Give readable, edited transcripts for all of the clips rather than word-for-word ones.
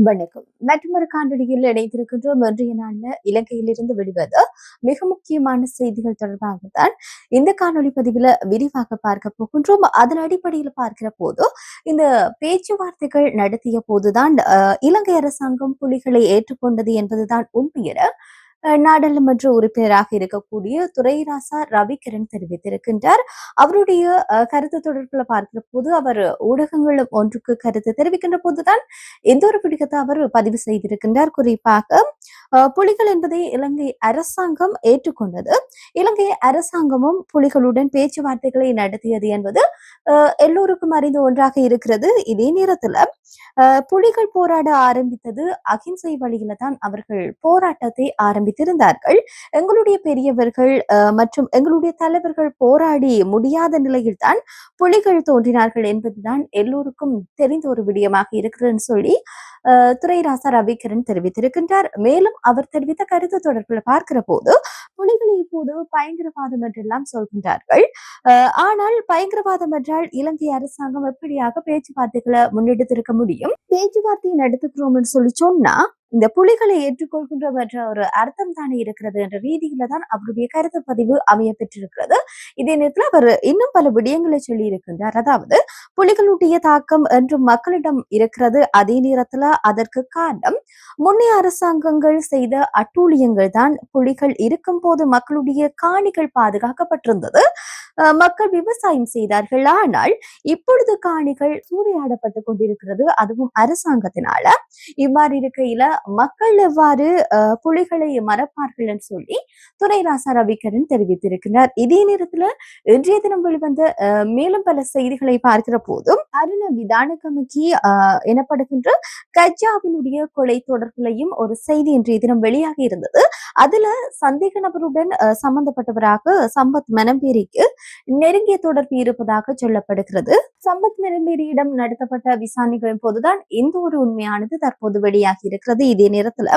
வணக்கம். மற்றொரு காணொளியில் இணைந்திருக்கின்றோம். இன்றைய நாள்ல இலங்கையிலிருந்து வெளிவந்த மிக முக்கியமான செய்திகள் தொடர்பாகத்தான் இந்த காணொளி பதிவில் விரிவாக பார்க்க போகின்றோம். அதன் அடிப்படையில் பார்க்கிற போது இந்த பேச்சுவார்த்தைகள் நடத்திய போதுதான் இலங்கை அரசாங்கம் புலிகளை ஏற்றுக்கொண்டது என்பதுதான் உண்மையென நாடாளுமன்ற உறுப்பினராக இருக்கக்கூடிய துரைராசா ரவிகரன் தெரிவித்திருக்கின்றார். அவருடைய கருத்து தொடர்பில் பார்க்கிற போது அவர் ஊடகங்கள் ஒன்றுக்கு கருத்து தெரிவிக்கின்ற போதுதான் எந்த ஒரு விடயத்தை அவர் பதிவு செய்திருக்கின்றார். குறிப்பாக புலிகள் என்பதை இலங்கை அரசாங்கம் ஏற்றுக்கொண்டது. இலங்கை அரசாங்கமும் புலிகளுடன் பேச்சுவார்த்தைகளை நடத்தியது என்பது எல்லோருக்கும் அறிந்த ஒன்றாக இருக்கிறது. இதே நேரத்துல புலிகள் போராட ஆரம்பித்தது அகிம்சை வழியில தான் அவர்கள் போராட்டத்தை ஆரம்பித்திருந்தார்கள். எங்களுடைய பெரியவர்கள் மற்றும் எங்களுடைய தலைவர்கள் போராடி முடியாத நிலையில் தான் புலிகள் தோன்றினார்கள் என்பதுதான் எல்லோருக்கும் தெரிந்த ஒரு விடயமாக இருக்கிறதுன்னு சொல்லி துரைராசா ரவிகரன் தெரிவித்திருக்கின்றார். மேலும் அவர் தெரிவித்த கருத்து தொடர்பில் பார்க்கிற போது புலிகளை இப்போது பயங்கரவாதம் என்றெல்லாம் சொல்கின்றார்கள். ஆனால் பயங்கரவாதம் என்றால் இலங்கை அரசாங்கம் எப்படியாக பேச்சுவார்த்தைகளை முன்னெடுத்திருக்க முடியும்? பேச்சுவார்த்தையை நடத்துகிறோம் என்று சொல்லி சொன்னா இந்த புலிகளை ஏற்றுக்கொள்கின்றோம் என்ற ஒரு அர்த்தம் தானே இருக்கிறது என்ற ரீதியில தான் அவருடைய கருத்து பதிவு அமைய பெற்றிருக்கிறது. இதே நேரத்தில் அவர் இன்னும் பல விடயங்களை சொல்லி இருக்கின்றார். அதாவது புலிகளுடைய தாக்கம் என்று மக்களிடம் இருக்கிறது. அதே நேரத்துல அதற்கு காரணம் முன்னைய அரசாங்கங்கள் செய்த அட்டூழியங்கள் தான். புலிகள் இருக்கும் போது மக்களுடைய காணிகள் பாதுகாக்கப்பட்டிருந்தது. மக்கள் விவசாயம் செய்தார்கள். ஆனால் இப்பொழுது காணிகள் சூறையாடப்பட்டு கொண்டிருக்கிறது, அதுவும் அரசாங்கத்தினால. இவ்வாறு இருக்கையில மக்கள் எவ்வாறு புலிகளை மறப்பார்கள் என்று சொல்லி துரைராசா ரவிகரன் தெரிவித்திருக்கிறார். இதே நேரத்துல இன்றைய தினம் வெளிவந்த மேலும் பல செய்திகளை பார்க்கிற போதும் அருண விதான கமிட்டி எனப்படுகின்ற கஜாவினுடைய கொலை தொடர்பிலையும் ஒரு செய்தி இன்றைய தினம் வெளியாக இருந்தது. அதுல சந்தேக நபருடன் சம்பந்தப்பட்டவராக சம்பத் மனம்பேரிக்கு நெருங்கிய தொடர்பு இருப்பதாக சொல்லப்படுகிறது. சம்பத் மனம்பேரியிடம் நடத்தப்பட்ட விசாரணைகளின் போதுதான் இந்த ஒரு உண்மையானது தற்போது வெளியாகி இருக்கிறது. இதே நேரத்துல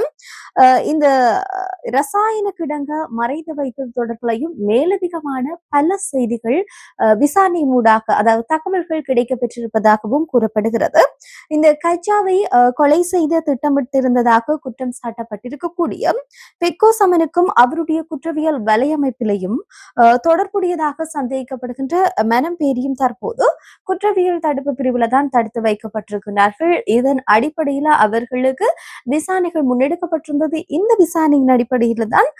இந்த ரசாயன கிடங்க மறைத்து வைத்தது தொடர்பிலையும் மேலதிகமான பல செய்திகள் விசாரணை மூடாக, அதாவது தகவல்கள் கிடைக்க பெற்றிருப்பதாகவும் கூறப்படுகிறது. இந்த கஜாவை கொலை செய்த திட்டமிட்டிருந்ததாக குற்றம் சாட்டப்பட்டிருக்கக்கூடிய பெக்கோ சமனுக்கும் அவருடைய குற்றவியல் வலையமைப்பிலையும் தொடர்புடையதாக சந்தேகிக்கப்படுகின்ற மனம்பேரியும் தற்போது குற்றவியல் தடுப்பு பிரிவுல தான் தடுத்து வைக்கப்பட்டிருக்கிறார்கள். இதன் அடிப்படையில அவர்களுக்கு விசாரணைகள் முன்னெடுக்கப்பட்டிருந்தது. இந்த விசாரணையின் அடிப்படையில தான்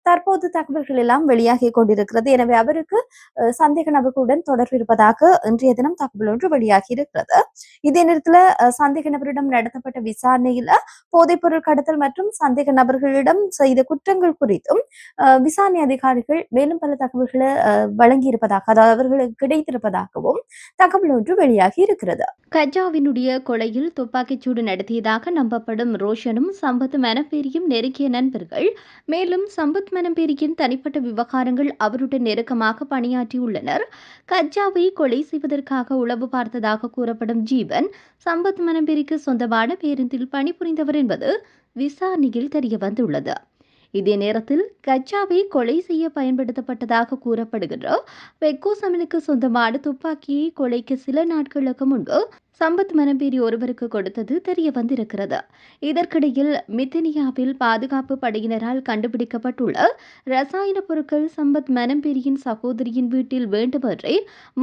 தற்போது தகவல்கள் எல்லாம் வெளியாகி கொண்டிருக்கிறது. எனவே அவருக்கு சந்தேக நபர்களுடன் தொடர்பு இருப்பதாக இன்றைய தினம் தகவல் ஒன்று வெளியாகி இருக்கிறது. இதே நேரத்துல சந்தேக நபரிடம் நடத்தப்பட்ட விசாரணையில போதைப் பொருள் கடத்தல் மற்றும் சந்தேக நபர்களிடம் செய்த குற்றங்கள் குறித்தும் விசாரணை அதிகாரிகள் மேலும் பல தகவல்களை வழங்கி இருப்பதாக, அதாவது அவர்களுக்கு கிடைத்திருப்பதாகவும் தகவல் ஒன்று வெளியாகி இருக்கிறது. கஜாவினுடைய கொலையில் துப்பாக்கிச்சூடு நடத்தியதாக நம்பப்படும் ரோஷனும் சம்பத் மனப்பேரியும் நெருங்கிய நண்பர்கள். மேலும் சம்பத் மனம்பேரியின் தனிப்பட்ட விவகாரங்கள் அவருடன் நெருக்கமாக பணியாற்றியுள்ளனர். கஜாவை கொலை செய்வதற்காக உளவு பார்த்ததாக கூறப்படும் ஜீவன் சம்பத் மனம்பேரிக்கு சொந்தமான பேருந்தில் பணிபுரிந்தவர் என்பது விசாரணையில் தெரியவந்துள்ளது. இதே நேரத்தில் கஜாவை கொலை செய்ய பயன்படுத்தப்பட்டதாக கூறப்படுகின்ற பெக்கோ சமனுக்கு சொந்தமான துப்பாக்கியை கொலைக்கு சில நாட்களுக்கு முன்பு சம்பத் மனம்பேரி ஒருவருக்கு கொடுத்தது தெரிய வந்திருக்கிறது. இதற்கிடையில் மித்தினியாவில் பாதுகாப்பு படையினரால் கண்டுபிடிக்கப்பட்டுள்ள ரசாயன பொருட்கள் சம்பத் மனம்பேரியின் சகோதரியின் வீட்டில் வேண்டுமென்றே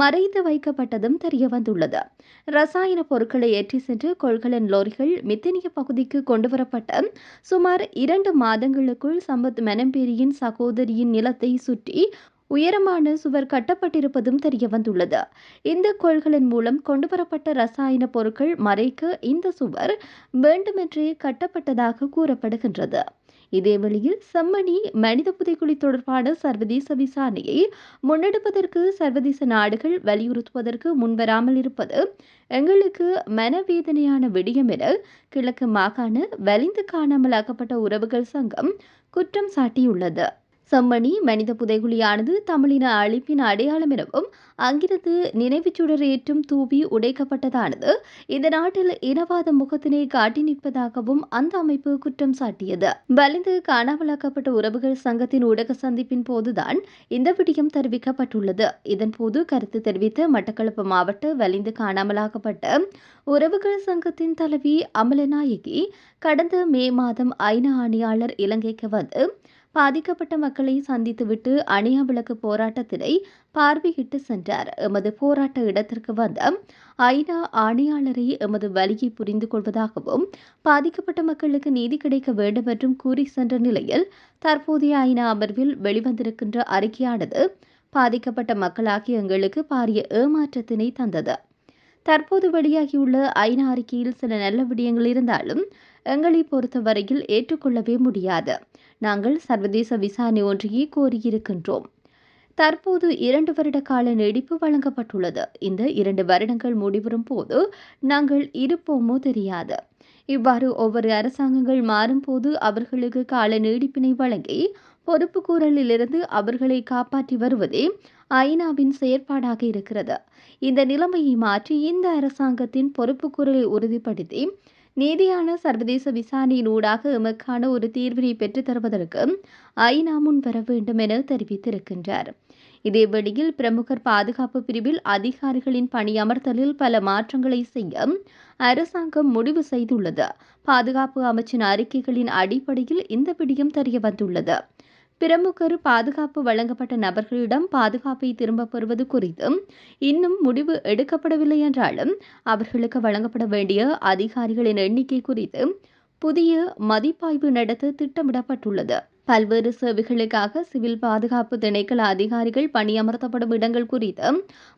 மறைத்து வைக்கப்பட்டதும் தெரிய வந்துள்ளது. ரசாயன பொருட்களை ஏற்றி சென்று கொள்கலன் லோரிகள் மித்தினிய பகுதிக்கு கொண்டுவரப்பட்ட சுமார் 2 மாதங்களுக்குள் சம்பத் மனம்பேரியின் சகோதரியின் நிலத்தை சுற்றி உயரமான சுவர் கட்டப்பட்டிருப்பதும் தெரிய வந்துள்ளது. இந்த கொள்கலன் மூலம் கொண்டுவரப்பட்ட ரசாயன பொருட்கள் மறைக்க இந்த சுவர் வேண்டுமென்றே கட்டப்பட்டதாக கூறப்படுகின்றது. இதேவேளையில் செம்மணி மனித புதைக்குழி தொடர்பான சர்வதேச விசாரணையை முன்னெடுப்பதற்கு சர்வதேச நாடுகள் வலியுறுத்துவதற்கு முன்வராமல் இருப்பது எங்களுக்கு மனவேதனையான விடயம் என கிழக்கு மாகாண வலிந்து காணாமல் ஆக்கப்பட்ட உறவுகள் சங்கம் குற்றம் சாட்டியுள்ளது. செம்மணி மனித புதைகுழியானது தமிழின அழிப்பின் அடையாளம் எனவும் அங்கிருந்து நினைவுச் சுடர் ஏற்றும் தூவி உடைக்கப்பட்டதானது இந்த நாட்டில் இனவாத முகத்தினை காட்டி நிற்பதாகவும் அந்த அமைப்பு குற்றம் சாட்டியது. வலிந்து காணாமலாக்கப்பட்ட உறவுகள் சங்கத்தின் ஊடக சந்திப்பின் போதுதான் இந்த விடயம் தெரிவிக்கப்பட்டுள்ளது. இதன்போது கருத்து தெரிவித்த மட்டக்களப்பு மாவட்ட வலிந்து காணாமலாக்கப்பட்ட உறவுகள் சங்கத்தின் தலைவி அமலநாயகி கடந்த மே மாதம் ஐநா ஆணையாளர் இலங்கைக்கு வந்து பாதிக்கப்பட்ட மக்களை சந்தித்துவிட்டு அணையா விளக்கு போராட்டத்தினை பார்வையிட்டு சென்றார். எமது போராட்ட இடத்திற்கு வந்த ஐநா ஆணையாளரை எமது வலியை புரிந்து கொள்வதாகவும் பாதிக்கப்பட்ட மக்களுக்கு நீதி கிடைக்க வேண்டும் என்றும் கூறி சென்ற நிலையில் தற்போதைய ஐநா அமர்வில் வெளிவந்திருக்கின்ற அறிக்கையானது பாதிக்கப்பட்ட மக்களாகிய எங்களுக்கு பாரிய ஏமாற்றத்தினை தந்தது. தற்போது வெளியாகியுள்ள ஐநா அறிக்கையில் சில நல்ல விடயங்கள் இருந்தாலும் எங்களை பொறுத்தவரையில் ஏற்றுக்கொள்ளவே முடியாது. நாங்கள் சர்வதேச விசாரணை ஒன்றையே கோரியிருக்கின்றோம். தற்போது 2 வருட கால நீடிப்பு வழங்கப்பட்டுள்ளது. இந்த 2 வருடங்கள் முடிவரும் போது நாங்கள் இருப்போமோ தெரியாது. இவ்வாறு ஒவ்வொரு அரசாங்கங்கள் மாறும்போது அவர்களுக்கு கால நீடிப்பினை வழங்கி பொறுப்புக்கூறலிலிருந்து அவர்களை காப்பாற்றி வருவதே ஐநாவின் செயற்பாடாக இருக்கிறது. இந்த நிலைமையை மாற்றி இந்த அரசாங்கத்தின் பொறுப்புக்கூறலை உறுதிப்படுத்தி நீதியான சர்வதேச விசாரணையின் ஊடாக எமக்கான ஒரு தீர்வினை பெற்றுத் தருவதற்கு ஐநா முன்வர வேண்டும் என தெரிவித்திருக்கின்றார். இதேவேளையில் பிரமுகர் பாதுகாப்பு பிரிவில் அதிகாரிகளின் பணியமர்த்தலில் பல மாற்றங்களை செய்ய அரசாங்கம் முடிவு செய்துள்ளது. பாதுகாப்பு அமைச்சின் அறிக்கைகளின் அடிப்படையில் இந்த விடயம் தெரியவந்துள்ளது. பிரமுகர் பாதுகாப்பு வழங்கப்பட்ட நபர்களிடம் பாதுகாப்பை திரும்பப் பெறுவது குறித்து இன்னும் முடிவு எடுக்கப்படவில்லை என்றாலும் அவர்களுக்கு வழங்கப்பட வேண்டிய அதிகாரிகளின் எண்ணிக்கை குறித்து புதிய மதிப்பாய்வு நடத்த திட்டமிடப்பட்டுள்ளது. பல்வேறு சேவைகளுக்காக சிவில் பாதுகாப்பு திணைக்கள அதிகாரிகள் பணியமர்த்தப்படும் இடங்கள் குறித்து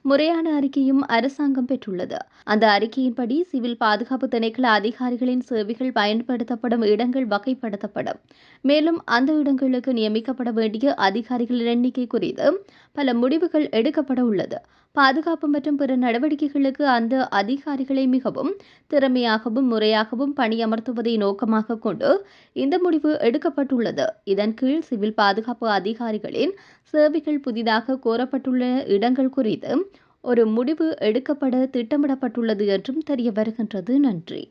முறையான அறிக்கையும் அரசாங்கம் பெற்றுள்ளது. அந்த அறிக்கையின்படி சிவில் பாதுகாப்பு திணைக்கள அதிகாரிகளின் சேவைகள் பயன்படுத்தப்படும் இடங்கள் வகைப்படுத்தப்படும். மேலும் அந்த இடங்களுக்கு நியமிக்கப்பட வேண்டிய அதிகாரிகளின் எண்ணிக்கை குறித்து பல முடிவுகள் எடுக்கப்பட உள்ளது. பாதுகாப்பு மற்றும் பிற நடவடிக்கைகளுக்கு அந்த அதிகாரிகளை மிகவும் திறமையாகவும் முறையாகவும் பணியமர்த்துவதை நோக்கமாக கொண்டு இந்த முடிவு எடுக்கப்பட்டுள்ளது. இதன் கீழ் சிவில் பாதுகாப்பு அதிகாரிகளின் சேவைகள் புதிதாக கோரப்பட்டுள்ள இடங்கள் குறித்து ஒரு முடிவு எடுக்கப்பட திட்டமிடப்பட்டுள்ளது என்றும் தெரிய வருகின்றது. நன்றி.